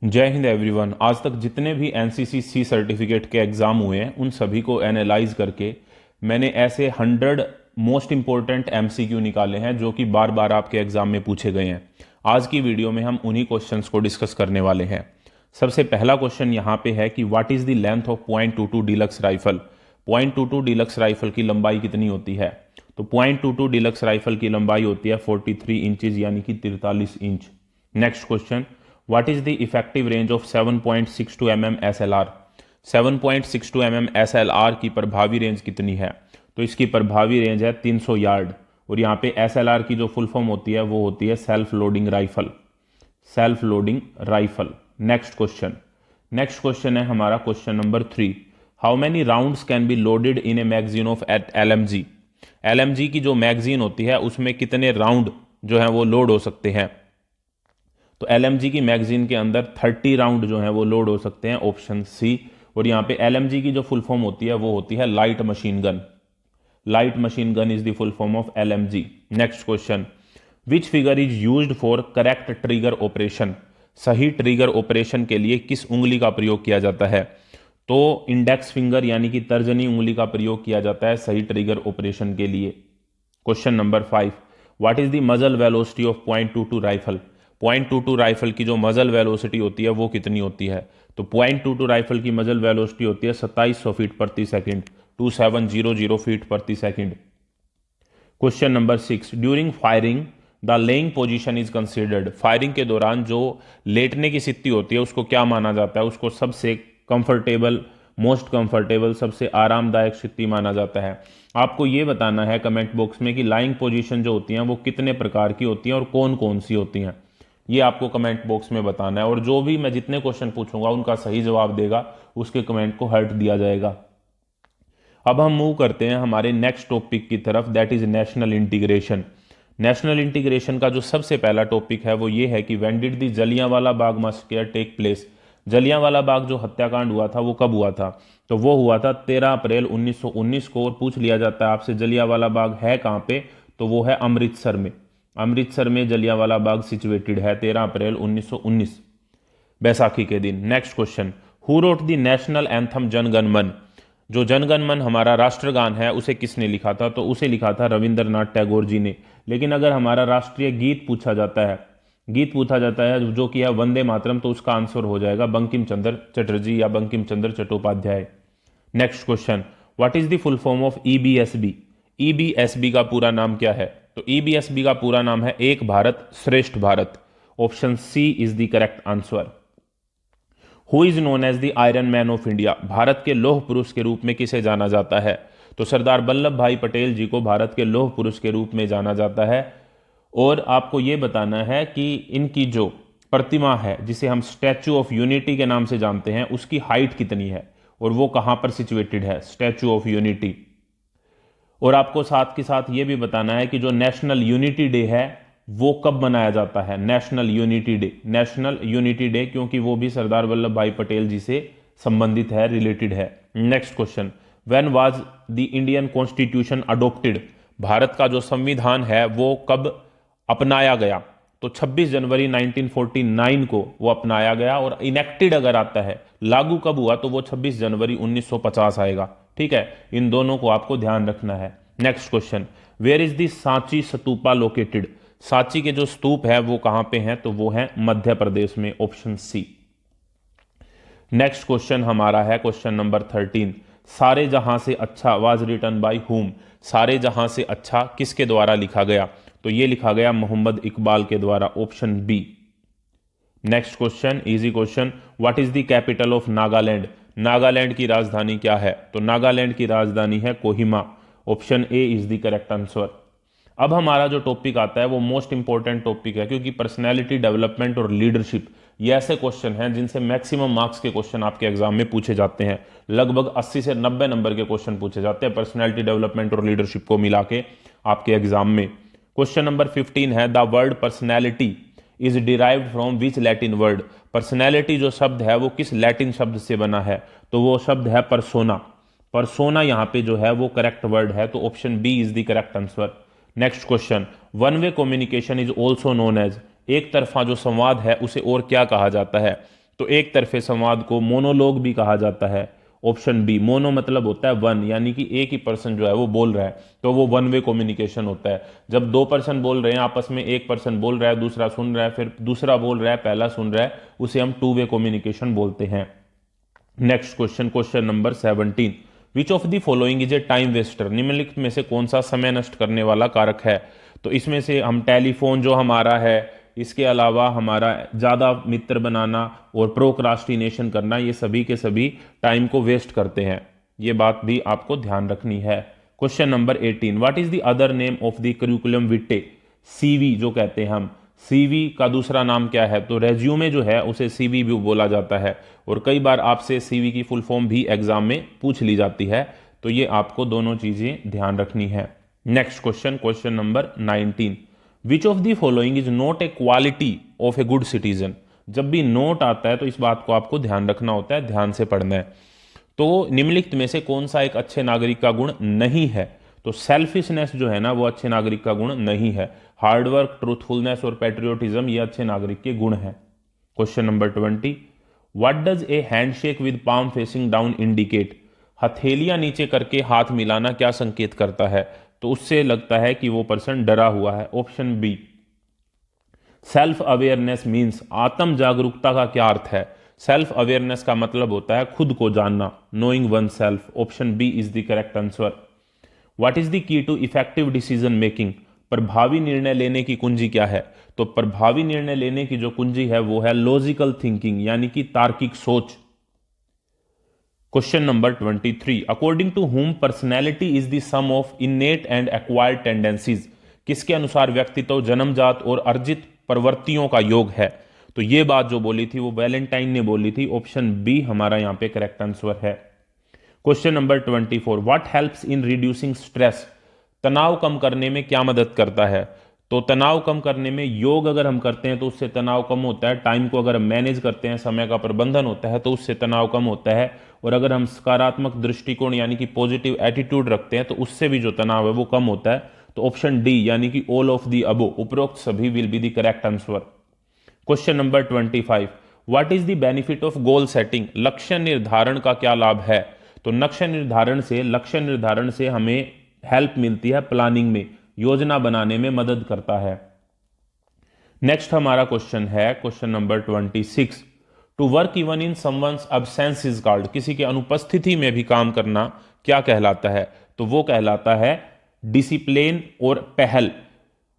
जय हिंद एवरीवन। आज तक जितने भी एनसीसी सी सर्टिफिकेट के एग्ज़ाम हुए हैं उन सभी को एनालाइज करके मैंने ऐसे 100 मोस्ट इंपॉर्टेंट एमसीक्यू निकाले हैं जो कि बार बार आपके एग्ज़ाम में पूछे गए हैं। आज की वीडियो में हम उन्हीं क्वेश्चंस को डिस्कस करने वाले हैं। सबसे पहला क्वेश्चन यहाँ पे है कि what is the length of .22 deluxe rifle. .22 deluxe rifle की लंबाई कितनी होती है? तो .22 डीलक्स राइफल की लंबाई होती है 43 इंचज यानी कि 43 inch. Next question, what is the effective range of 7.62 mm SLR। 7.62 mm SLR की प्रभावी रेंज कितनी है? तो इसकी प्रभावी रेंज है 300 यार्ड। और यहाँ पे SLR की जो फुल फॉर्म होती है वो होती है self loading rifle. Self loading rifle. Next question है हमारा question number 3। How many rounds can be loaded in a magazine of at LMG। LMG की जो मैगजीन होती है उसमें कितने राउंड जो है वो लोड हो सकते हैं? तो LMG की मैगजीन के अंदर 30 राउंड जो है वो लोड हो सकते हैं, ऑप्शन सी। और यहाँ पे LMG की जो फुल फॉर्म होती है वो होती है light machine gun. Light machine gun is the full form of LMG। Next question, which figure is used for correct trigger operation. सही ट्रिगर ऑपरेशन के लिए किस उंगली का प्रयोग किया जाता है? तो इंडेक्स फिंगर यानी कि तर्जनी उंगली का प्रयोग किया जाता है सही ट्रिगर ऑपरेशन के लिए। Question number 5, what is the मजल वेलोसिटी ऑफ .22 राइफल। .22 राइफल की जो मजल वेलोसिटी होती है वो कितनी होती है? तो .22 राइफल की मजल वेलोसिटी होती है 2700 फीट प्रति सेकंड, 2700 फीट प्रति second. Question number 6, during firing the laying position is considered. Firing के दौरान जो लेटने की स्थिति होती है उसको क्या माना जाता है? उसको सबसे कंफर्टेबल, मोस्ट कंफर्टेबल, सबसे आरामदायक स्थिति माना जाता है। आपको ये बताना है कमेंट बॉक्स में कि लाइंग पोजीशन जो होती हैं वो कितने प्रकार की होती हैं और कौन कौन सी होती हैं। ये आपको कमेंट बॉक्स में बताना है और जो भी मैं जितने क्वेश्चन पूछूंगा उनका सही जवाब देगा उसके कमेंट को हर्ट दिया जाएगा। अब हम मूव करते हैं हमारे नेक्स्ट टॉपिक की तरफ, that is national integration. National integration का जो सबसे पहला टॉपिक है वो ये है कि when did the Jallianwala Bagh massacre take place. Jallianwala Bagh जो हत्याकांड हुआ था वो कब हुआ था? तो वो हुआ था 13 अप्रैल 1919 को। और पूछ लिया जाता है आपसे जलियांवाला बाग है कहाँ पे, तो वो है अमृतसर में। अमृतसर में जलियांवाला बाग सिचुएटेड है 13 अप्रैल 1919 बैसाखी के दिन। Next question, who wrote the national anthem Jana Gana मन। जो जन गण मन हमारा राष्ट्रगान है उसे किसने लिखा था? तो उसे लिखा था रविंद्रनाथ टैगोर जी ने। लेकिन अगर हमारा राष्ट्रीय गीत पूछा जाता है, जो कि है वंदे मातरम, तो उसका आंसर हो जाएगा बंकिम चंद्र चटर्जी या Bankim Chandra Chattopadhyay. Next question, what is the full form of EBSB। EBSB का पूरा नाम क्या है? तो EBSB का पूरा नाम है Ek Bharat Shreshtha Bharat. Option C is the correct answer. Who is known as the iron man of India. Bharat के लौह पुरुष के रूप में किसे जाना जाता है? तो सरदार वल्लभ भाई पटेल जी को भारत के लौह पुरुष के रूप में जाना जाता है। और आपको यह बताना है कि इनकी जो प्रतिमा है जिसे हम स्टैचू ऑफ यूनिटी के नाम से जानते हैं उसकी हाइट कितनी है और वो कहां पर सिचुएटेड है? Statue of unity. और आपको साथ के साथ ये भी बताना है कि जो नेशनल यूनिटी डे है वो कब मनाया जाता है? नेशनल यूनिटी डे क्योंकि वो भी सरदार वल्लभ भाई पटेल जी से संबंधित है, रिलेटेड है। Next question, when was the Indian constitution adopted. Bharat का जो संविधान है वो कब अपनाया गया? तो 26 जनवरी 1949 को वो अपनाया गया। और इनेक्टेड अगर आता है, लागू कब हुआ, तो वो 26 जनवरी 1950 आएगा। ठीक है, इन दोनों को आपको ध्यान रखना है। Next question, where is the Sanchi stupa located. Sanchi के जो स्तूप है वो कहां पे हैं? तो वो है मध्य प्रदेश में, ऑप्शन सी। नेक्स्ट क्वेश्चन हमारा है क्वेश्चन नंबर 13, सारे जहां से अच्छा वाज रिटन बाय हुम। सारे जहां से अच्छा किसके द्वारा लिखा गया? तो ये लिखा गया मोहम्मद इकबाल के द्वारा, option B. Next question, easy question, what is the capital of Nagaland. Nagaland की राजधानी क्या है? तो नागालैंड की राजधानी है Kohima, option A is the correct answer. अब हमारा जो टॉपिक आता है वो मोस्ट इंपॉर्टेंट टॉपिक है क्योंकि पर्सनैलिटी डेवलपमेंट और लीडरशिप ये ऐसे क्वेश्चन हैं जिनसे मैक्सिमम मार्क्स के क्वेश्चन आपके एग्जाम में पूछे जाते हैं। लगभग 80 से 90 नंबर के क्वेश्चन पूछे जाते हैं पर्सनैलिटी डेवलपमेंट और लीडरशिप को मिला के आपके एग्जाम में। क्वेश्चन नंबर 15 है, the word personality is derived from which Latin word. Personality जो शब्द है वो किस लैटिन शब्द से बना है? तो वो शब्द है परसोना। परसोना यहाँ पे जो है वो करेक्ट वर्ड है, तो option B is the correct answer. Next question, one way communication is also known as. एक तरफा जो संवाद है उसे और क्या कहा जाता है? तो एक तरफे संवाद को मोनोलॉग भी कहा जाता है। ऑप्शन बी, मोनो मतलब होता है वन, यानी कि एक ही पर्सन जो है वो बोल रहा है, तो वो वन वे कम्युनिकेशन होता है। जब दो पर्सन बोल रहे हैं आपस में, एक पर्सन बोल रहा है, दूसरा सुन रहा है, फिर दूसरा बोल रहा है, पहला सुन रहा है, उसे हम टू वे कम्युनिकेशन बोलते हैं। Next question, question number 17, which of the following is a time Wester, निम्नलिखित में से कौन सा समय नष्ट करने वाला कारक है। तो इसमें से हम टेलीफोन जो हमारा है, इसके अलावा हमारा ज़्यादा मित्र बनाना और प्रोक्रास्टिनेशन करना, ये सभी के सभी टाइम को वेस्ट करते हैं। ये बात भी आपको ध्यान रखनी है। Question number 18, what is the other name of the curriculum Vite, CV जो कहते हैं हम, सीवी का दूसरा नाम क्या है। तो रेज्यूमे जो है उसे सीवी भी बोला जाता है, और कई बार आपसे सीवी की फुल फॉर्म भी एग्जाम में पूछ ली जाती है, तो ये आपको दोनों चीजें ध्यान रखनी है। Next question, question number 19, which of the following is not a quality of a good citizen. जब भी नोट आता है तो इस बात को आपको ध्यान रखना होता है, ध्यान से पढ़ना है। तो निम्नलिखित में से कौन सा एक अच्छे नागरिक का गुण नहीं है। तो सेल्फिशनेस जो है ना, वो अच्छे नागरिक का गुण नहीं है। हार्डवर्क, ट्रूथफुलनेस और पैट्रियोटिज्म ये अच्छे नागरिक के गुण हैं। Question number 20, what does a handshake with palm facing down indicate, हथेलियां नीचे करके हाथ मिलाना क्या संकेत करता है। तो उससे लगता है कि वो पर्सन डरा हुआ है। Option B, self awareness means, आत्म जागरूकता का क्या अर्थ है। सेल्फ अवेयरनेस का मतलब होता है खुद को जानना, knowing one self. Option B is the correct answer. What is the key to effective decision making, प्रभावी निर्णय लेने की कुंजी क्या है। तो प्रभावी निर्णय लेने की जो कुंजी है वो है लॉजिकल थिंकिंग, यानी कि तार्किक सोच। Question number 23, according to Hume personality is the sum of innate and acquired tendencies, किसके अनुसार व्यक्तित्व जन्मजात और अर्जित प्रवृत्तियों का योग है। तो ये बात जो बोली थी वो वैलेंटाइन ने बोली थी। ऑप्शन बी हमारा यहां पे करेक्ट आंसर है। Question number 24, what helps in reducing stress, तनाव कम करने में क्या मदद करता है। तो तनाव कम करने में योग अगर हम करते हैं तो उससे तनाव कम होता है। टाइम को अगर हम मैनेज करते हैं, समय का प्रबंधन होता है, तो उससे तनाव कम होता है। और अगर हम सकारात्मक दृष्टिकोण यानी कि पॉजिटिव एटीट्यूड रखते हैं तो उससे भी जो तनाव है वो कम होता है। तो ऑप्शन डी यानी कि ऑल ऑफ दी अबो, उपरोक्त सभी will be the correct answer. Question number 25, what is the benefit of goal setting, लक्ष्य निर्धारण का क्या लाभ है। तो लक्ष्य निर्धारण से हमें हेल्प मिलती है प्लानिंग में, योजना बनाने में मदद करता है। नेक्स्ट हमारा क्वेश्चन है question number 26, to work even in someone's absence is called, किसी के अनुपस्थिति में भी काम करना क्या कहलाता है। तो वो कहलाता है डिसिप्लिन और पहल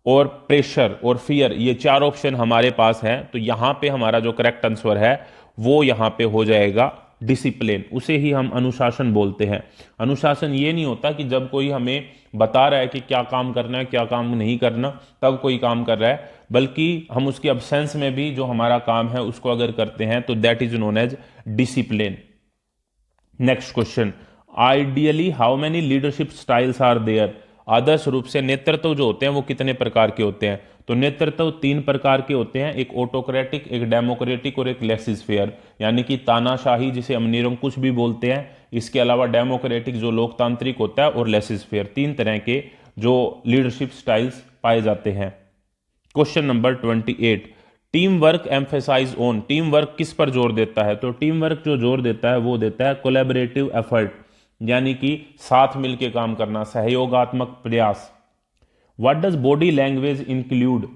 और प्रेशर और फियर। ये चार ऑप्शन हमारे पास हैं, तो यहां पे हमारा जो करेक्ट आंसर है वो यहां पे हो जाएगा डिसिप्लिन। उसे ही हम अनुशासन बोलते हैं। अनुशासन ये नहीं होता कि जब कोई हमें बता रहा है कि क्या काम करना है क्या काम नहीं करना तब कोई काम कर रहा है, बल्कि हम उसकी अब्सेंस में भी जो हमारा काम है उसको अगर करते हैं तो that is known as discipline. Next question, ideally how many leadership styles are there, आदर्श रूप से नेतृत्व जो होते हैं वो कितने प्रकार के होते हैं। तो नेतृत्व तीन प्रकार के होते हैं, एक ऑटोक्रेटिक, एक डेमोक्रेटिक और एक लेसिस फेयर, यानी कि तानाशाही जिसे हम निरंकुश भी बोलते हैं। इसके अलावा डेमोक्रेटिक जो लोकतांत्रिक होता है और लेसिस फेयर, तीन तरह के जो लीडरशिप स्टाइल्स पाए जाते हैं। Question number 28, team work emphasise on, team work किस पर जोर देता है। तो टीम वर्क जो जोर देता है वो देता है कोलैबोरेटिव एफर्ट, यानी कि साथ मिलकर काम करना, सहयोगात्मक प्रयास। What does body language include,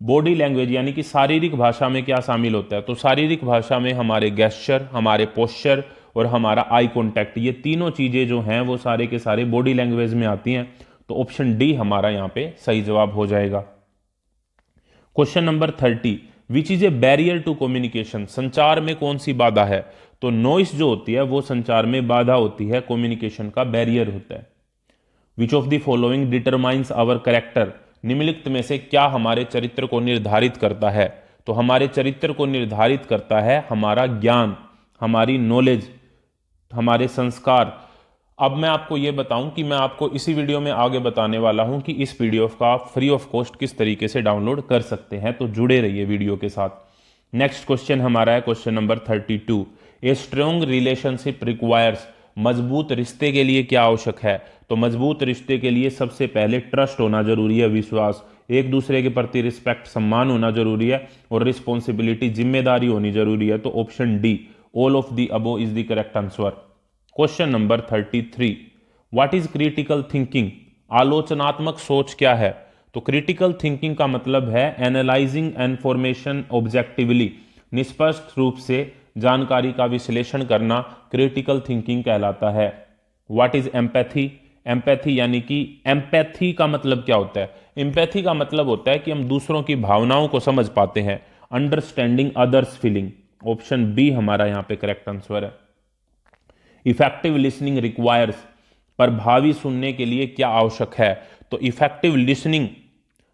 body language यानी कि शारीरिक भाषा में क्या शामिल होता है। तो शारीरिक भाषा में हमारे गेस्चर, हमारे पोस्चर और हमारा आई कॉन्टैक्ट, ये तीनों चीजें जो हैं वो सारे के सारे बॉडी लैंग्वेज में आती हैं। तो ऑप्शन डी हमारा यहां पे सही जवाब हो जाएगा। Question number 30, which is a barrier to communication, संचार में कौन सी बाधा है। तो नॉइस जो होती है वो संचार में बाधा होती है, कम्युनिकेशन का बैरियर होता है। Which of the following determines our character, निम्नलिखित में से क्या हमारे चरित्र को निर्धारित करता है। तो हमारे चरित्र को निर्धारित करता है हमारा ज्ञान, हमारी नॉलेज, हमारे संस्कार। अब मैं आपको यह बताऊं कि मैं आपको इसी वीडियो में आगे बताने वाला हूं कि इस पीडीएफ का फ्री ऑफ कॉस्ट किस तरीके से डाउनलोड कर सकते हैं, तो जुड़े रहिए वीडियो के साथ। नेक्स्ट क्वेश्चन हमारा है question number 32, a strong relationship requires, मजबूत रिश्ते के लिए क्या आवश्यक है। तो मजबूत रिश्ते के लिए सबसे पहले ट्रस्ट होना जरूरी है, विश्वास। एक दूसरे के प्रति रिस्पेक्ट, सम्मान होना जरूरी है, और रिस्पॉन्सिबिलिटी, जिम्मेदारी होनी जरूरी है। तो option D, all of the above is the correct answer. Question number 33, what is critical thinking? आलोचनात्मक सोच क्या है? तो क्रिटिकल थिंकिंग का मतलब है एनालाइजिंग इन्फॉर्मेशन ऑब्जेक्टिवली, निष्पक्ष रूप से जानकारी का विश्लेषण करना क्रिटिकल थिंकिंग कहलाता है। What is empathy? एम्पैथी यानी कि एम्पैथी का मतलब क्या होता है? एम्पैथी का मतलब होता है कि हम दूसरों की भावनाओं को समझ पाते हैं, understanding others feeling. Option B हमारा यहां पे करेक्ट आंसर है। इफेक्टिव लिसनिंग रिक्वायर्स, प्रभावी सुनने के लिए क्या आवश्यक है? तो इफेक्टिव लिसनिंग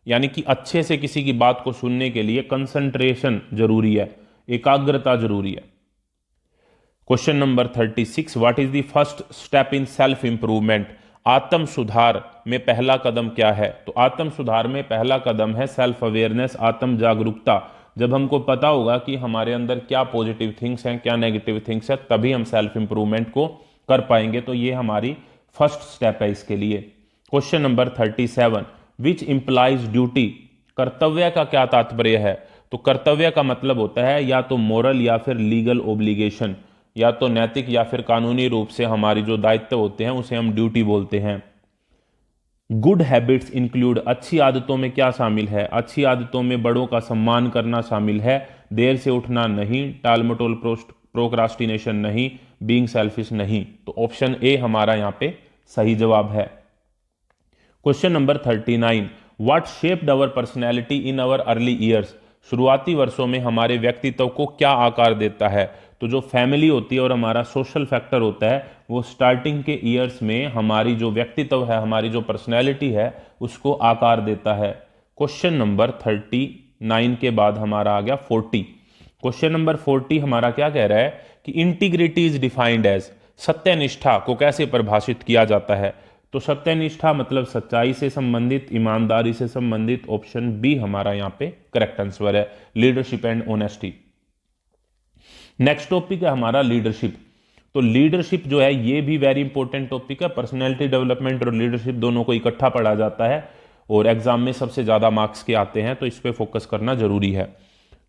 यानी कि अच्छे से किसी की बात को सुनने के लिए कंसंट्रेशन जरूरी है, एकाग्रता जरूरी है। Question number 36, what is the first step in self improvement? आत्म सुधार में पहला कदम क्या है? तो आत्म सुधार में पहला कदम है सेल्फ अवेयरनेस, आत्म जागरूकता। जब हमको पता होगा कि हमारे अंदर क्या पॉजिटिव थिंग्स हैं, क्या नेगेटिव थिंग्स हैं, तभी हम सेल्फ इंप्रूवमेंट को कर पाएंगे। तो ये हमारी फर्स्ट स्टेप है इसके लिए। Question number 37, which implies duty? कर्तव्य का क्या तात्पर्य है? तो कर्तव्य का मतलब होता है या तो मोरल या फिर लीगल ओब्लिगेशन, या तो नैतिक या फिर कानूनी रूप से हमारी जो दायित्व होते हैं उसे हम ड्यूटी बोलते हैं। गुड हैबिट्स इंक्लूड, अच्छी आदतों में क्या शामिल है? अच्छी आदतों में बड़ों का सम्मान करना शामिल है, देर से उठना नहीं, टाल मटोल प्रोक्रास्टिनेशन नहीं, बीइंग सेल्फिश नहीं। तो ऑप्शन ए हमारा यहां पे सही जवाब है। Question number 39, what shaped our personality in our early years? शुरुआती वर्षों में हमारे व्यक्तित्व को क्या आकार देता है? तो जो फैमिली होती है और हमारा सोशल फैक्टर होता है वो स्टार्टिंग के ईयर्स में हमारी जो व्यक्तित्व है, हमारी जो पर्सनैलिटी है उसको आकार देता है। क्वेश्चन नंबर 39 के बाद हमारा आ गया 40। क्वेश्चन नंबर 40 हमारा क्या कह रहा है कि इंटीग्रिटी इज डिफाइंड एज, सत्यनिष्ठा को कैसे परिभाषित किया जाता है? तो सत्यनिष्ठा मतलब सच्चाई से संबंधित, ईमानदारी से संबंधित। ऑप्शन बी हमारा यहां पे करेक्ट आंसर है, leadership and honesty. Next topic है हमारा लीडरशिप। तो लीडरशिप जो है ये भी वेरी इंपॉर्टेंट टॉपिक है। पर्सनैलिटी डेवलपमेंट और लीडरशिप दोनों को इकट्ठा पढ़ा जाता है और एग्जाम में सबसे ज्यादा मार्क्स के आते हैं, तो इस पे फोकस करना जरूरी है।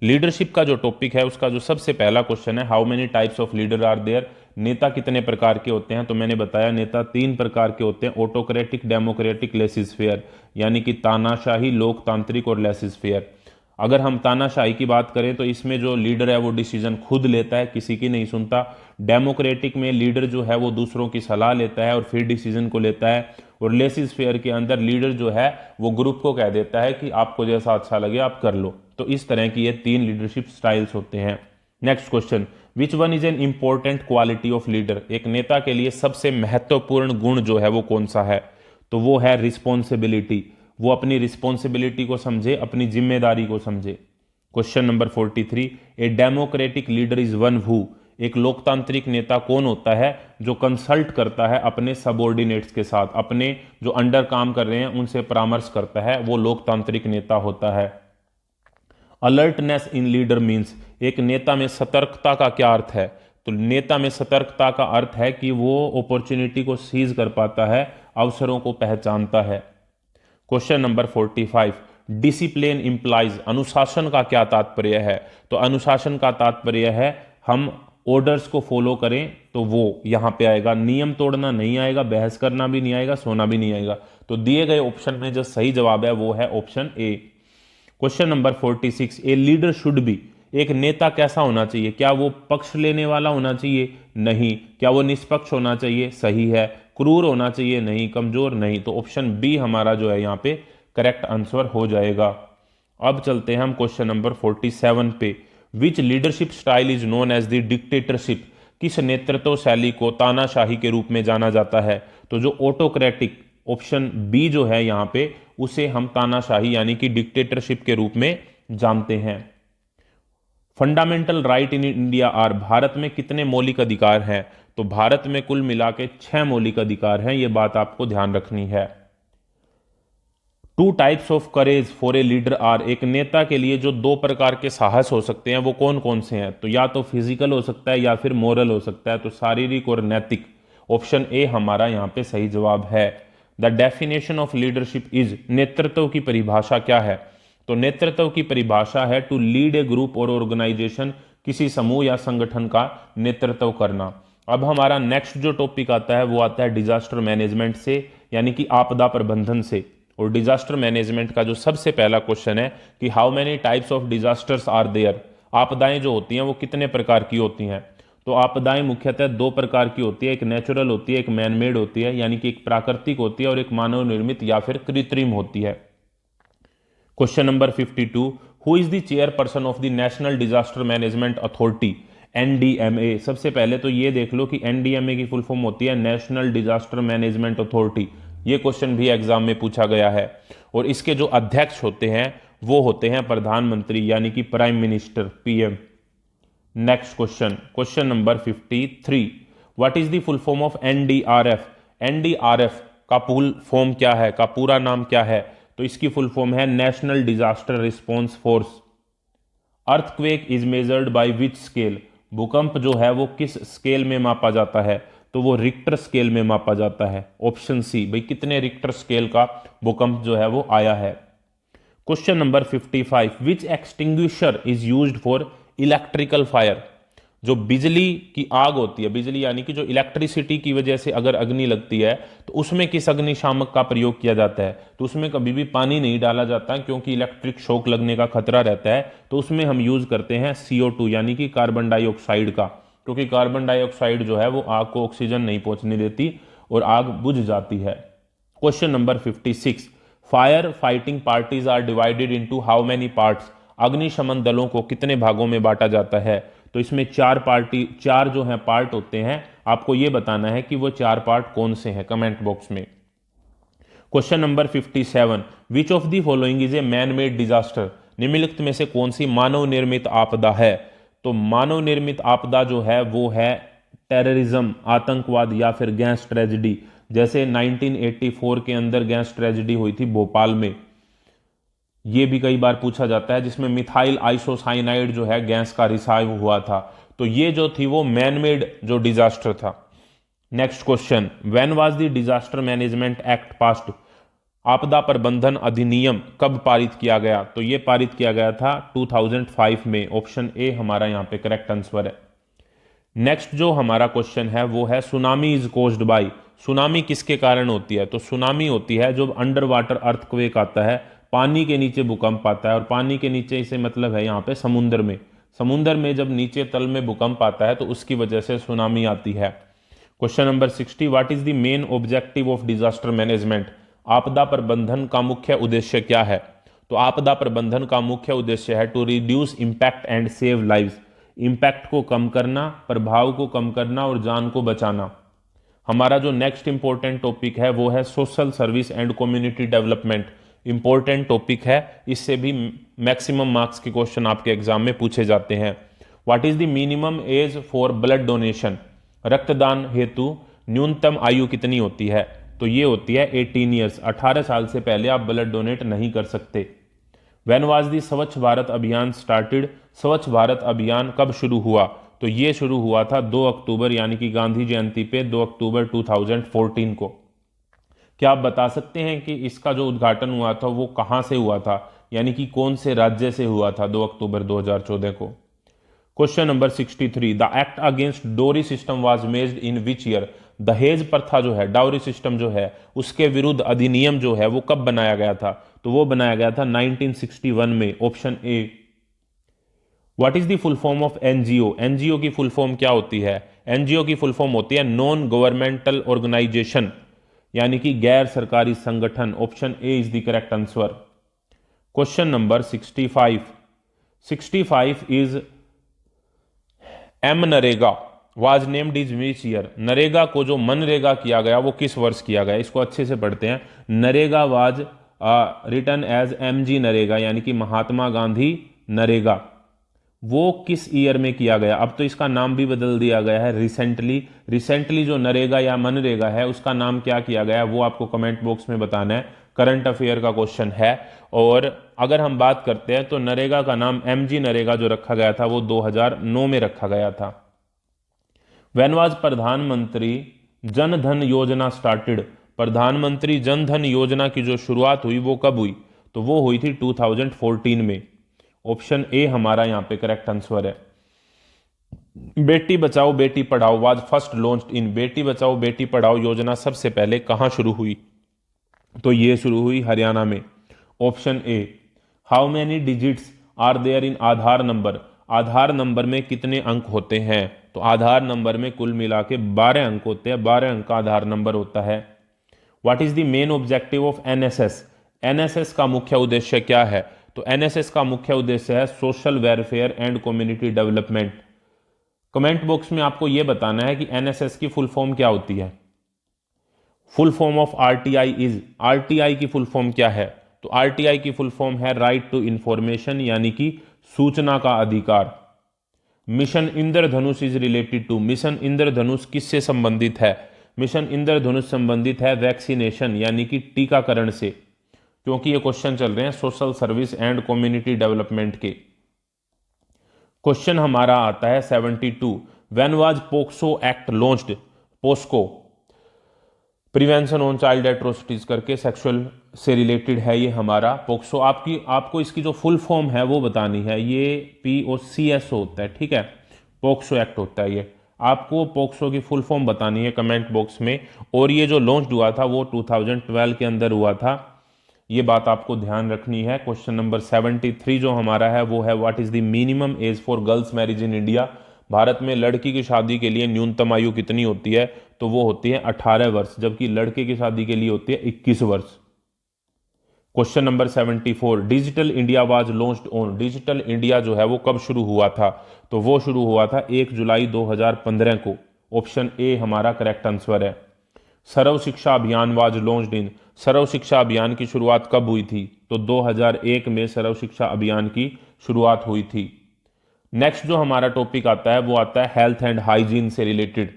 लीडरशिप का जो टॉपिक है उसका जो सबसे पहला क्वेश्चन है, how many types of leader are there? नेता कितने प्रकार के होते हैं? तो मैंने बताया नेता 3 प्रकार के होते हैं, ऑटोक्रेटिक, डेमोक्रेटिक, लेसिस फेयर, यानी कि तानाशाही, लोकतांत्रिक और लेसिस फेयर। अगर हम तानाशाही की बात करें तो इसमें जो लीडर है वो डिसीजन खुद लेता है, किसी की नहीं सुनता। डेमोक्रेटिक में लीडर जो है वो दूसरों की सलाह लेता है और फिर डिसीजन को लेता है। और लेसिस फेयर के अंदर लीडर जो है वो ग्रुप को कह देता है कि आपको जैसा अच्छा लगे आप कर लो। तो इस तरह की ये 3 लीडरशिप स्टाइल्स होते हैं। Next question, which one is an important quality of leader? एक नेता के लिए सबसे महत्वपूर्ण गुण जो है वो कौन सा है? तो वो है रिस्पॉन्सिबिलिटी। वो अपनी रिस्पॉन्सिबिलिटी को समझे, अपनी जिम्मेदारी को समझे। Question number 43, a democratic leader is one who? एक लोकतांत्रिक नेता कौन होता है? जो कंसल्ट करता है अपने सबऑर्डिनेट्स के साथ, अपने जो अंडर काम कर रहे हैं उनसे परामर्श करता है, वो लोकतांत्रिक नेता होता है। अलर्टनेस इन लीडर मीन्स, एक नेता में सतर्कता का क्या अर्थ है? तो नेता में सतर्कता का अर्थ है कि वो अपॉर्चुनिटी को सीज कर पाता है, अवसरों को पहचानता है। क्वेश्चन नंबर 45, डिसिप्लिन इंप्लाइज, अनुशासन का क्या तात्पर्य है? तो अनुशासन का तात्पर्य है हम ऑर्डर्स को फॉलो करें, तो वो यहां पे आएगा। नियम तोड़ना नहीं आएगा, बहस करना भी नहीं आएगा, सोना भी नहीं आएगा। तो दिए गए ऑप्शन में जो सही जवाब है वो है option A. Question number 46, a leader should be, एक नेता कैसा होना चाहिए? क्या वो पक्ष लेने वाला होना चाहिए? नहीं। क्या वो निष्पक्ष होना चाहिए? सही है। क्रूर होना चाहिए? नहीं। कमजोर? नहीं। तो ऑप्शन बी हमारा जो है यहाँ पे करेक्ट आंसर हो जाएगा। अब चलते हैं हम क्वेश्चन नंबर 47 पे। Which leadership style is known as the dictatorship? किस नेतृत्व शैली को तानाशाही के रूप में जाना जाता है? तो जो ऑटोक्रेटिक, ऑप्शन बी जो है यहाँ पे, उसे हम तानाशाही यानी कि डिक्टेटरशिप के रूप में जानते हैं। Fundamental right in India are, भारत में कितने मौलिक अधिकार हैं? तो भारत में कुल मिला के 6 मौलिक अधिकार हैं, यह बात आपको ध्यान रखनी है। 2 types of courage for a leader are, एक नेता के लिए जो 2 प्रकार के साहस हो सकते हैं वो कौन कौन से हैं? तो या तो फिजिकल हो सकता है या फिर मोरल हो सकता है, तो शारीरिक और नैतिक। ऑप्शन ए हमारा यहां पे सही जवाब है। The definition of leadership is, नेतृत्व की परिभाषा क्या है? तो नेतृत्व की परिभाषा है टू लीड ए ग्रुप और ऑर्गेनाइजेशन, किसी समूह या संगठन का नेतृत्व करना। अब हमारा नेक्स्ट जो टॉपिक आता है वो आता है डिजास्टर मैनेजमेंट से, यानी कि आपदा प्रबंधन से। और डिजास्टर मैनेजमेंट का जो सबसे पहला क्वेश्चन है कि how many types of disasters are there, आपदाएं जो होती हैं वो कितने प्रकार की होती हैं? तो आपदाएं मुख्यतः दो प्रकार की होती है, एक नेचुरल होती है, एक मैन मेड होती है, यानी कि एक प्राकृतिक होती है और एक मानव निर्मित या फिर कृत्रिम होती है। Question number 52, who is the chairperson of the national disaster management authority, NDMA? सबसे पहले तो ये देख लो कि एनडीएमए की फुल फॉर्म होती है नेशनल डिजास्टर मैनेजमेंट अथॉरिटी। ये क्वेश्चन भी एग्जाम में पूछा गया है। और इसके जो अध्यक्ष होते हैं वो होते हैं प्रधानमंत्री, यानी कि prime minister, PM. Next question, question number 53, what is the full form of NDRF? NDRF का फुल फॉर्म क्या है, का पूरा नाम क्या है? तो इसकी फुल फॉर्म है national disaster response force. Earthquake is measured by which scale? भूकंप जो है वो किस स्केल में मापा जाता है? तो वो रिक्टर स्केल में मापा जाता है। ऑप्शन सी, भाई कितने रिक्टर स्केल का भूकंप जो है वो आया है। Question number 55, which extinguisher is used for electrical fire? जो बिजली की आग होती है, बिजली यानी कि जो इलेक्ट्रिसिटी की वजह से अगर अग्नि लगती है तो उसमें किस अग्निशामक का प्रयोग किया जाता है? तो उसमें कभी भी पानी नहीं डाला जाता क्योंकि इलेक्ट्रिक शॉक लगने का खतरा रहता है। तो उसमें हम यूज करते हैं CO2 यानी कि कार्बन डाइऑक्साइड का, क्योंकि कार्बन डाइऑक्साइड जो है वो आग को ऑक्सीजन नहीं पहुंचने देती और आग बुझ जाती है। Question number 56, fire fighting parties are divided into how many parts? अग्निशमन दलों को कितने भागों में बांटा जाता है? तो इसमें चार जो है पार्ट होते हैं। आपको यह बताना है कि वो चार पार्ट कौन से हैं, कमेंट बॉक्स में। Question number 57, which of the following is a man made disaster? निम्नलिखित में से कौन सी मानव निर्मित आपदा है? तो मानव निर्मित आपदा जो है वो है टेररिज्म, आतंकवाद या फिर गैस ट्रेजेडी। जैसे 1984 के अंदर गैस ट्रेजेडी हुई थी भोपाल में, ये भी कई बार पूछा जाता है, जिसमें मिथाइल आइसोसाइनाइड जो है गैस का रिसाव हुआ था। तो ये जो थी वो मैन मेड जो डिजास्टर था। Next question, when was the disaster management act passed? आपदा प्रबंधन अधिनियम कब पारित किया गया? तो ये पारित किया गया था 2005 में। ऑप्शन ए हमारा यहाँ पे करेक्ट आंसर है। नेक्स्ट जो हमारा क्वेश्चन है वो है tsunami is caused by? Tsunami किसके कारण होती है? तो सुनामी होती है जब अंडर वाटर अर्थक्वेक आता है, पानी के नीचे भूकंप आता है। और पानी के नीचे इसे मतलब है यहाँ पे समुद्र में, समुद्र में जब नीचे तल में भूकंप आता है तो उसकी वजह से सुनामी आती है। Question number 60, what is the main objective of disaster management? आपदा प्रबंधन का मुख्य उद्देश्य क्या है? तो आपदा प्रबंधन का मुख्य उद्देश्य है to reduce impact and save lives. Impact को कम करना, प्रभाव को कम करना और जान को बचाना। हमारा जो नेक्स्ट इंपॉर्टेंट टॉपिक है वो है social service and community development. Important topic है, इससे भी मैक्सिमम मार्क्स के क्वेश्चन आपके एग्जाम में पूछे जाते हैं। What is the minimum age for blood donation? रक्तदान हेतु न्यूनतम आयु कितनी होती है? तो ये होती है 18 ईयर्स। 18 साल से पहले आप ब्लड डोनेट नहीं कर सकते। व्हेन वाज द स्वच्छ भारत अभियान स्टार्टेड? स्वच्छ भारत अभियान कब शुरू हुआ? तो ये शुरू हुआ था 2 अक्टूबर यानी कि गांधी जयंती पे 2 अक्टूबर 2014 को। क्या आप बता सकते हैं कि इसका जो उद्घाटन हुआ था वो कहां से हुआ था, यानी कि कौन से राज्य से हुआ था 2 अक्टूबर 2014 को? Question number 63, the act against dowry system was made in which year? दहेज प्रथा जो है, डाउरी सिस्टम जो है, उसके विरुद्ध अधिनियम जो है वो कब बनाया गया था? तो वो बनाया गया था 1961 में। Option A. What is the full form of NGO? NGO की फुल फॉर्म क्या होती है? एनजीओ की फुल फॉर्म होती है नॉन गवर्नमेंटल ऑर्गेनाइजेशन, यानी कि गैर सरकारी संगठन। Option A is the correct answer. Question number 65, 65 is M NREGA was named is which year? NREGA को जो मनरेगा किया गया वो किस वर्ष किया गया? इसको अच्छे से पढ़ते हैं। NREGA was written as MG NREGA, यानी कि महात्मा गांधी नरेगा। वो किस ईयर में किया गया? अब तो इसका नाम भी बदल दिया गया है रिसेंटली जो नरेगा या मनरेगा है उसका नाम क्या किया गया है वो आपको कमेंट बॉक्स में बताना है। करंट अफेयर का क्वेश्चन है। और अगर हम बात करते हैं तो नरेगा का नाम MG नरेगा जो रखा गया था वो 2009 में रखा गया था। व्हेन वाज प्रधानमंत्री जन धन योजना स्टार्टेड? प्रधानमंत्री जन धन योजना की जो शुरुआत हुई वो कब हुई? तो वो हुई थी 2014 में। ऑप्शन ए हमारा यहाँ पे करेक्ट आंसर है। Beti Bachao Beti Padhao was first launched in, Beti Bachao Beti Padhao योजना सबसे पहले कहाँ शुरू हुई? तो ये शुरू हुई हरियाणा में। Option A. How many digits are there in Aadhaar number, Aadhaar number में कितने अंक होते हैं? तो आधार नंबर में कुल मिला के 12 अंक होते हैं, 12 अंक का आधार नंबर होता है। What is the main objective of NSS, NSS का मुख्य उद्देश्य क्या है? तो एनएसएस का मुख्य उद्देश्य है social welfare and community development. Comment box में आपको यह बताना है कि एनएसएस की फुल फॉर्म क्या होती है। Full form of RTI is, RTI की फुल फॉर्म क्या है? तो आरटीआई की फुल फॉर्म है राइट टू इंफॉर्मेशन, यानी कि सूचना का अधिकार। Mission Indradhanush is related to, mission Indradhanush किससे संबंधित है? मिशन इंद्रधनुष संबंधित है वैक्सीनेशन यानी कि टीकाकरण से, क्योंकि ये क्वेश्चन चल रहे हैं social service and community development के। क्वेश्चन हमारा आता है 72, when was POCSO act launched? POCSO, prevention on child atrocities करके सेक्सुअल से रिलेटेड है ये हमारा पोक्सो। आपको इसकी जो फुल फॉर्म है वो बतानी है, ये POCSO होता है, ठीक है, पोक्सो एक्ट होता है ये। आपको पोक्सो की फुल फॉर्म बतानी है कमेंट बॉक्स में। और ये जो लॉन्च हुआ था वो 2012 के अंदर हुआ था, ये बात आपको ध्यान रखनी है। क्वेश्चन नंबर 73 जो हमारा है वो है what is the minimum age for girls marriage in India, Bharat में लड़की की शादी के लिए न्यूनतम आयु कितनी होती है? तो वो होती है 18 वर्ष, जबकि लड़के की शादी के लिए होती है 21 वर्ष। Question number 74, digital India was launched on, digital India जो है वो कब शुरू हुआ था? तो वो शुरू हुआ था 1 जुलाई 2015 को। ऑप्शन ए हमारा करेक्ट आंसर है। सर्व शिक्षा अभियान वाज लॉन्च्ड इन, सर्व शिक्षा अभियान की शुरुआत कब हुई थी? तो 2001 में सर्व शिक्षा अभियान की शुरुआत हुई थी। नेक्स्ट जो हमारा टॉपिक आता है वो आता है हेल्थ एंड हाइजीन से related.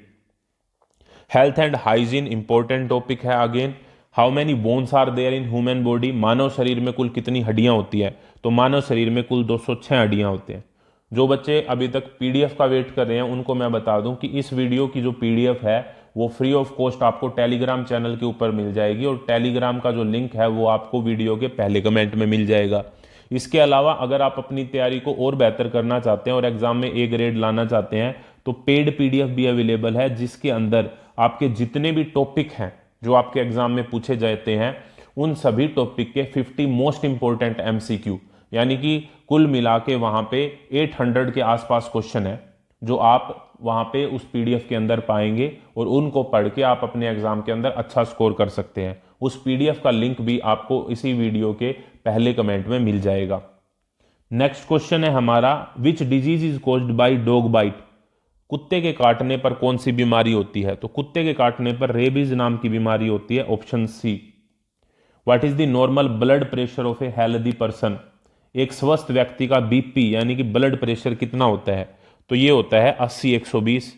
Health and hygiene important topic है again. How many bones are there in human body, मानव शरीर में कुल कितनी हड्डियां होती है? तो मानव शरीर में कुल 206 हड्डियां होती हैं। जो बच्चे अभी तक PDF का वेट कर रहे हैं उनको मैं बता दूं कि इस वीडियो की जो PDF है वो फ्री ऑफ कॉस्ट आपको टेलीग्राम चैनल के ऊपर मिल जाएगी, और टेलीग्राम का जो लिंक है वो आपको वीडियो के पहले कमेंट में मिल जाएगा। इसके अलावा अगर आप अपनी तैयारी को और बेहतर करना चाहते हैं और एग्जाम में A ग्रेड लाना चाहते हैं तो पेड PDF भी अवेलेबल है, जिसके अंदर आपके जितने भी टॉपिक हैं जो आपके एग्जाम में पूछे जाते हैं उन सभी टॉपिक के 50 मोस्ट इंपॉर्टेंट MCQ, यानी कि कुल मिला के वहां पे 800 के आसपास क्वेश्चन है जो आप वहां पे उस PDF के अंदर पाएंगे, और उनको पढ़ के आप अपने एग्जाम के अंदर अच्छा स्कोर कर सकते हैं। उस PDF का लिंक भी आपको इसी वीडियो के पहले कमेंट में मिल जाएगा। नेक्स्ट क्वेश्चन है हमारा, which disease is caused by dog bite, कुत्ते के काटने पर कौन सी बीमारी होती है? तो कुत्ते के काटने पर रेबीज नाम की बीमारी होती है, option C. What is the normal blood pressure of a healthy person, एक स्वस्थ व्यक्ति का BP यानी कि ब्लड प्रेशर कितना होता है? तो ये होता है 80/120।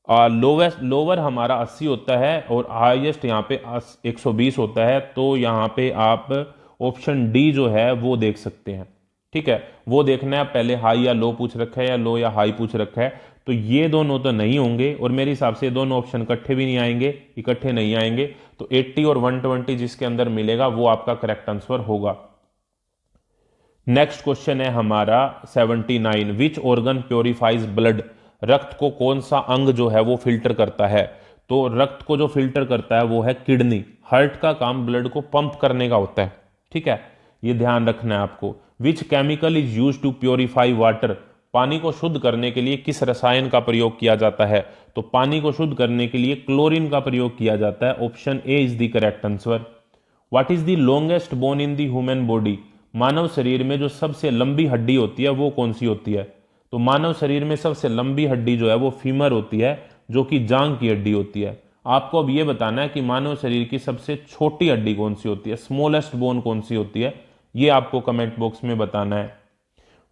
लोअर हमारा 80 होता है और हाईएस्ट यहाँ पे 120 होता है। तो यहाँ पे आप ऑप्शन डी जो है वो देख सकते हैं, ठीक है, वो देखना है पहले हाई या लो पूछ रखा है या लो या हाई पूछ रखा है। तो ये दोनों तो नहीं होंगे, और मेरे हिसाब से दोनों ऑप्शन इकट्ठे भी नहीं आएंगे, इकट्ठे नहीं आएंगे। तो 80 और 120 जिसके अंदर मिलेगा वो आपका करेक्ट आंसर होगा। नेक्स्ट क्वेश्चन है हमारा 79, विच ऑर्गन प्योरीफाइज ब्लड, रक्त को कौन सा अंग जो है वो फिल्टर करता है? तो रक्त को जो फिल्टर करता है वो है किडनी। हार्ट का काम ब्लड को पंप करने का होता है, ठीक है, ये ध्यान रखना है आपको। Which chemical is use to purify water, पानी को शुद्ध करने के लिए किस रसायन का प्रयोग किया जाता है? तो पानी को शुद्ध करने के लिए क्लोरीन का प्रयोग किया जाता है, option A is the correct answer. What is the longest bone in the human body, मानव शरीर में जो सबसे लंबी हड्डी होती है वो कौन सी होती है? तो मानव शरीर में सबसे लंबी हड्डी जो है वो फीमर होती है, जो कि जांग की हड्डी होती है। आपको अब ये बताना है कि मानव शरीर की सबसे छोटी हड्डी कौन सी होती है, स्मॉलेस्ट बोन कौन सी होती है, ये आपको कमेंट बॉक्स में बताना है।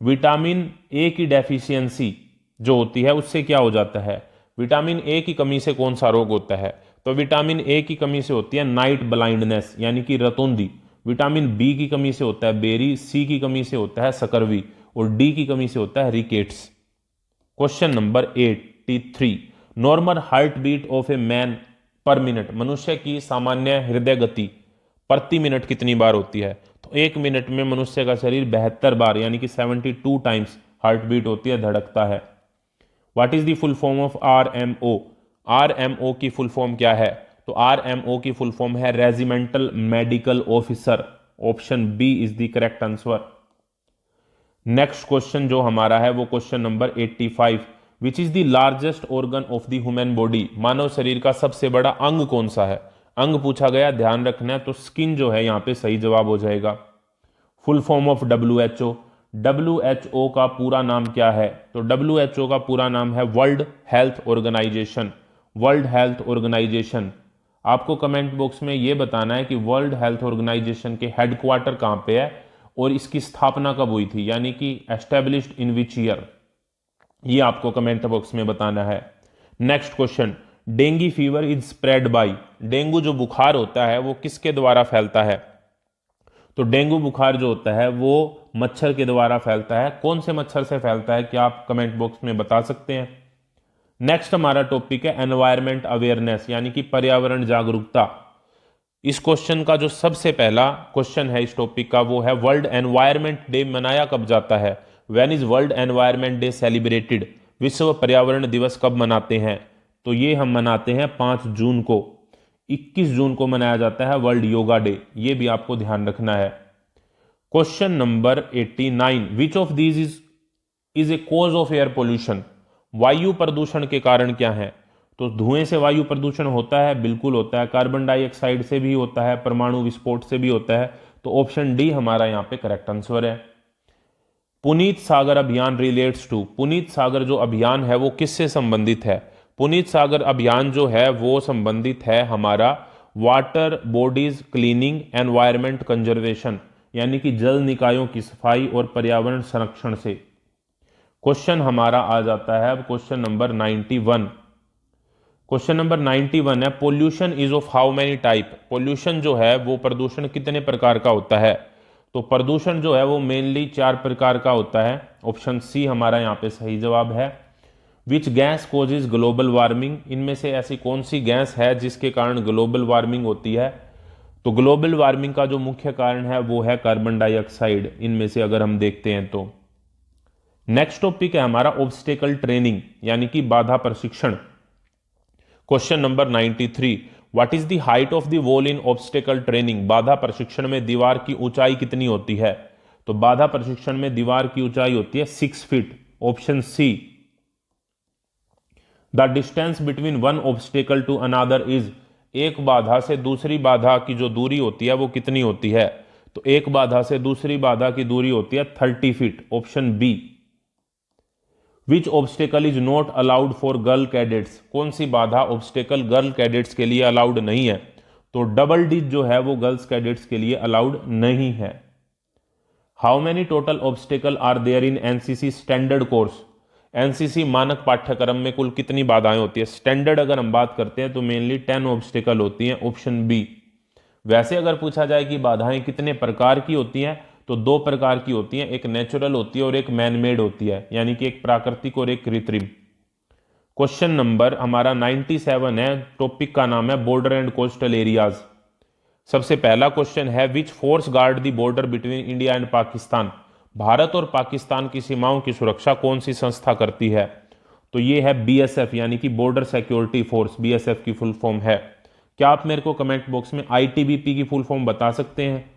विटामिन ए की डेफिशिएंसी जो होती है उससे क्या हो जाता है? विटामिन ए की कमी से कौन सा रोग होता है? तो विटामिन ए की कमी से होती है नाइट ब्लाइंडनेस यानी कि रतौंधी। विटामिन बी की कमी से होता है बेरी, सी की कमी से होता है सकरवी, और डी की कमी से होता है rickets. Question number 83, normal heart beat of a man per minute, मनुष्य की सामान्य हृदय गति प्रति मिनट कितनी बार होती है? तो 1 मिनट में मनुष्य का शरीर 72 बार यानी कि 72 टाइम्स हार्ट बीट होती है, धड़कता है। What is the full form of RMO? RMO की फुल फॉर्म क्या है? तो आरएमओ की फुल फॉर्म है regimental medical officer. Option B is the correct answer. Next question जो हमारा है वो question number 85, which is the largest organ of the human body? मानव शरीर का सबसे बड़ा अंग कौन सा है? अंग पूछा गया, ध्यान रखना है, तो स्किन जो है यहां पे सही जवाब हो जाएगा। Full form of WHO, WHO का पूरा नाम क्या है? तो डब्ल्यूएचओ का पूरा नाम है world health organization. World health organization. आपको कमेंट बॉक्स में यह बताना है कि वर्ल्ड हेल्थ ऑर्गेनाइजेशन के हेडक्वार्टर कहां पे है और इसकी स्थापना कब हुई थी, यानी कि एस्टेब्लिश्ड इन विच ईयर, ये आपको कमेंट बॉक्स में बताना है। Next question, dengue fever is spread by? Dengue जो बुखार होता है वो किसके द्वारा फैलता है? तो डेंगू बुखार जो होता है वो मच्छर के द्वारा फैलता है। कौन से मच्छर से फैलता है, क्या आप कमेंट बॉक्स में बता सकते हैं? नेक्स्ट हमारा टॉपिक है एनवायरमेंट अवेयरनेस, यानी कि पर्यावरण जागरूकता। इस क्वेश्चन का जो सबसे पहला क्वेश्चन है इस टॉपिक का वो है वर्ल्ड एनवायरमेंट डे मनाया कब जाता है? When is world environment day celebrated? विश्व पर्यावरण दिवस कब मनाते हैं? तो ये हम मनाते हैं 5 जून को। 21 जून को मनाया जाता है वर्ल्ड योगा डे, ये भी आपको ध्यान रखना है। Question number 89, which of these is a cause of air pollution? वायु प्रदूषण के कारण क्या है? तो धुएं से वायु प्रदूषण होता है, बिल्कुल होता है। कार्बन डाइऑक्साइड से भी होता है, परमाणु विस्फोट से भी होता है। तो ऑप्शन डी हमारा यहां पे करेक्ट आंसर है। पुनीत सागर अभियान रिलेट्स टू? पुनीत सागर जो अभियान है वो किससे संबंधित है? पुनीत सागर अभियान जो है वो संबंधित है हमारा water bodies cleaning environment conservation, यानी कि जल निकायों की सफाई और पर्यावरण संरक्षण से। क्वेश्चन हमारा आ जाता है अब क्वेश्चन नंबर 91। क्वेश्चन नंबर 91 है pollution is of how many type? Pollution जो है वो प्रदूषण कितने प्रकार का होता है? तो प्रदूषण जो है वो मेनली 4 प्रकार का होता है। ऑप्शन सी हमारा यहाँ पे सही जवाब है। Which gas causes global warming? इनमें से ऐसी कौन सी गैस है जिसके कारण ग्लोबल वार्मिंग होती है? तो ग्लोबल वार्मिंग का जो मुख्य कारण है वो है कार्बन डाइऑक्साइड, इनमें से अगर हम देखते हैं तो। नेक्स्ट टॉपिक है हमारा ऑब्स्टेकल ट्रेनिंग, यानी कि बाधा प्रशिक्षण। Question number 93, what is the height of the wall in obstacle training? बाधा प्रशिक्षण में दीवार की ऊंचाई कितनी होती है? तो बाधा प्रशिक्षण में दीवार की ऊंचाई होती है 6 feet. Option C. The distance between one obstacle to another is? एक बाधा से दूसरी बाधा की जो दूरी होती है वो कितनी होती है? तो एक बाधा से दूसरी बाधा की दूरी होती है 30 feet. Option B. Which obstacle is not allowed for girl cadets? कौन सी बाधा ऑब्स्टेकल गर्ल कैडेट्स के लिए अलाउड नहीं है? तो डबल डिज जो है वो गर्ल्स कैडेट्स के लिए अलाउड नहीं है। How many total obstacle are there in NCC standard course? NCC मानक पाठ्यक्रम में कुल कितनी बाधाएं होती है? स्टैंडर्ड अगर हम बात करते हैं तो मेनली 10 ऑब्स्टेकल होती हैं। Option B. वैसे अगर पूछा जाए कि बाधाएं कितने प्रकार की होती हैं तो 2 प्रकार की होती हैं, एक नेचुरल होती है और एक मैन मेड होती है, यानी कि एक प्राकृतिक और एक कृत्रिम। क्वेश्चन नंबर हमारा 97 है, टॉपिक का नाम है बॉर्डर एंड कोस्टल एरियाज। सबसे पहला क्वेश्चन है which force guard the border between India and Pakistan? Bharat और पाकिस्तान की सीमाओं की सुरक्षा कौन सी संस्था करती है? तो ये है बीएसएफ, यानी कि बॉर्डर सिक्योरिटी फोर्स, बीएसएफ की फुल फॉर्म है। क्या आप मेरे को कमेंट बॉक्स में आईटीबीपी की फुल फॉर्म बता सकते हैं?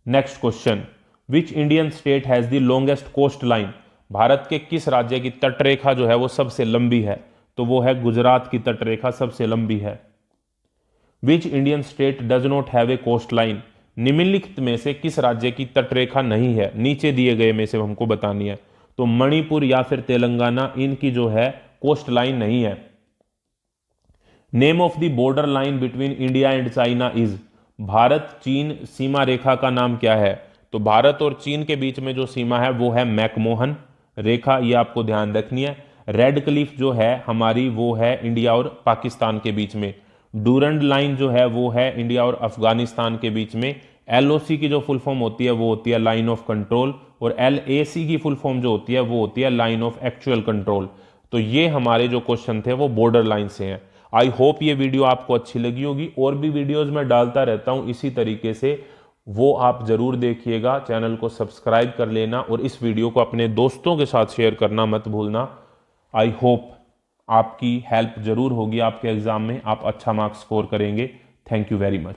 Next question, which Indian state has the longest coast line? Bharat के किस राज्य की तटरेखा जो है वो सबसे लंबी है? तो वो है गुजरात की तटरेखा सबसे लंबी है। Which Indian state does not have a coast line? निम्नलिखित में से किस राज्य की तटरेखा नहीं है? नीचे दिए गए में से हमको बतानी है। तो मणिपुर या फिर तेलंगाना, इनकी जो है कोस्ट लाइन नहीं है। Name of the border line between India and China is? Bharat चीन सीमा रेखा का नाम क्या है? तो भारत और चीन के बीच में जो सीमा है वो है मैकमोहन रेखा, ये आपको ध्यान रखनी है। रेड क्लिफ जो है हमारी वो है इंडिया और पाकिस्तान के बीच में। डूरंड लाइन जो है वो है इंडिया और अफगानिस्तान के बीच में। एलओसी की जो फुल फॉर्म होती है वो होती है लाइन ऑफ कंट्रोल, और एलएसी की फुल फॉर्म जो होती है वो होती है लाइन ऑफ एक्चुअल कंट्रोल। तो ये हमारे जो क्वेश्चन थे वो बॉर्डर लाइन से हैं। आई होप ये वीडियो आपको अच्छी लगी होगी। और भी वीडियोस मैं डालता रहता हूं इसी तरीके से, वो आप जरूर देखिएगा। चैनल को सब्सक्राइब कर लेना और इस वीडियो को अपने दोस्तों के साथ शेयर करना मत भूलना। आई होप आपकी हेल्प जरूर होगी आपके एग्जाम में, आप अच्छा मार्क्स स्कोर करेंगे। Thank you very much.